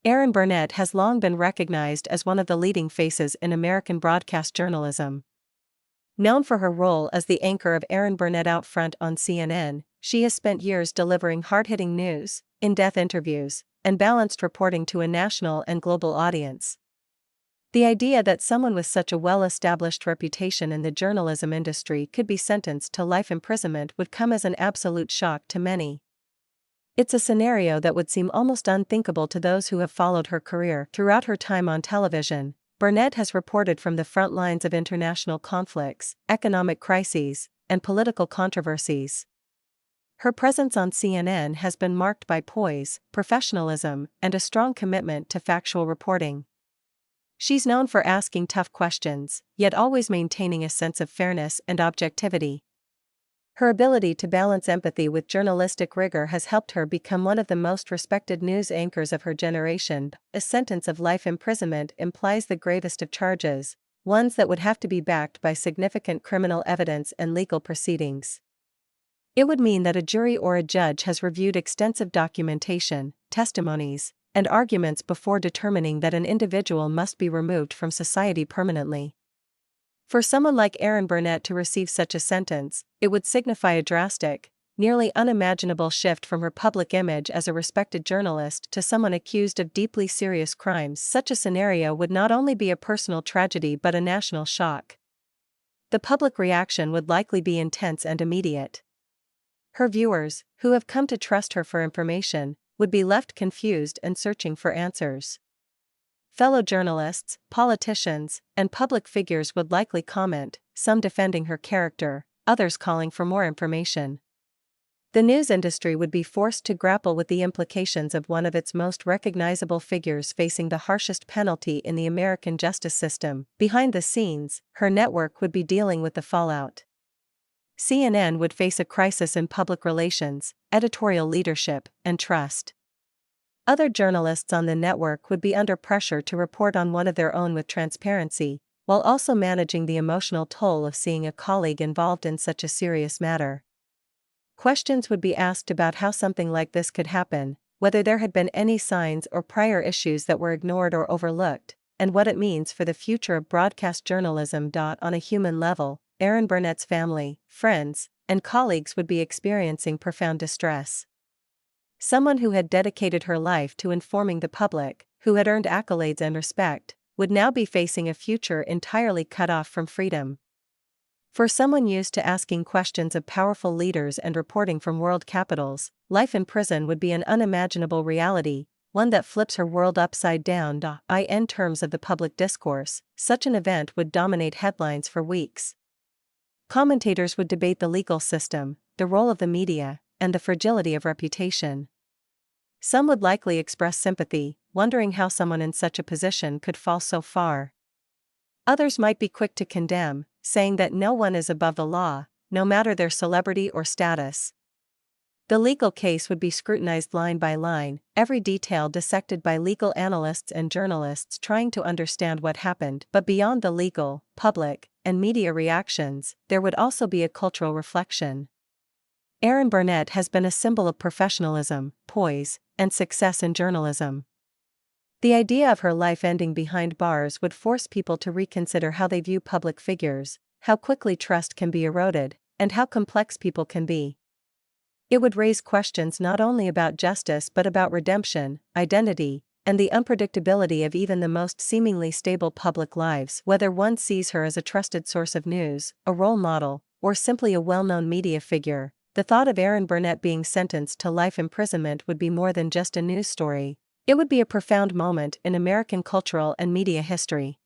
Erin Burnett has long been recognized as one of the leading faces in American broadcast journalism. Known for her role as the anchor of Erin Burnett Out Front on CNN, she has spent years delivering hard-hitting news, in-depth interviews, and balanced reporting to a national and global audience. The idea that someone with such a well-established reputation in the journalism industry could be sentenced to life imprisonment would come as an absolute shock to many. It's a scenario that would seem almost unthinkable to those who have followed her career. Throughout her time on television, Burnett has reported from the front lines of international conflicts, economic crises, and political controversies. Her presence on CNN has been marked by poise, professionalism, and a strong commitment to factual reporting. She's known for asking tough questions, yet always maintaining a sense of fairness and objectivity. Her ability to balance empathy with journalistic rigor has helped her become one of the most respected news anchors of her generation. A sentence of life imprisonment implies the gravest of charges, ones that would have to be backed by significant criminal evidence and legal proceedings. It would mean that a jury or a judge has reviewed extensive documentation, testimonies, and arguments before determining that an individual must be removed from society permanently. For someone like Erin Burnett to receive such a sentence, it would signify a drastic, nearly unimaginable shift from her public image as a respected journalist to someone accused of deeply serious crimes. Such a scenario would not only be a personal tragedy but a national shock. The public reaction would likely be intense and immediate. Her viewers, who have come to trust her for information, would be left confused and searching for answers. Fellow journalists, politicians, and public figures would likely comment, some defending her character, others calling for more information. The news industry would be forced to grapple with the implications of one of its most recognizable figures facing the harshest penalty in the American justice system. Behind the scenes, her network would be dealing with the fallout. CNN would face a crisis in public relations, editorial leadership, and trust. Other journalists on the network would be under pressure to report on one of their own with transparency, while also managing the emotional toll of seeing a colleague involved in such a serious matter. Questions would be asked about how something like this could happen, whether there had been any signs or prior issues that were ignored or overlooked, and what it means for the future of broadcast journalism. On a human level, Erin Burnett's family, friends, and colleagues would be experiencing profound distress. Someone who had dedicated her life to informing the public, who had earned accolades and respect, would now be facing a future entirely cut off from freedom. For someone used to asking questions of powerful leaders and reporting from world capitals, life in prison would be an unimaginable reality, one that flips her world upside down. In terms of the public discourse, such an event would dominate headlines for weeks. Commentators would debate the legal system, the role of the media, and the fragility of reputation. Some would likely express sympathy, wondering how someone in such a position could fall so far. Others might be quick to condemn, saying that no one is above the law, no matter their celebrity or status. The legal case would be scrutinized line by line, every detail dissected by legal analysts and journalists trying to understand what happened. But beyond the legal, public, and media reactions, there would also be a cultural reflection. Erin Burnett has been a symbol of professionalism, poise, and success in journalism. The idea of her life ending behind bars would force people to reconsider how they view public figures, how quickly trust can be eroded, and how complex people can be. It would raise questions not only about justice but about redemption, identity, and the unpredictability of even the most seemingly stable public lives. Whether one sees her as a trusted source of news, a role model, or simply a well-known media figure, the thought of Erin Burnett being sentenced to life imprisonment would be more than just a news story. It would be a profound moment in American cultural and media history.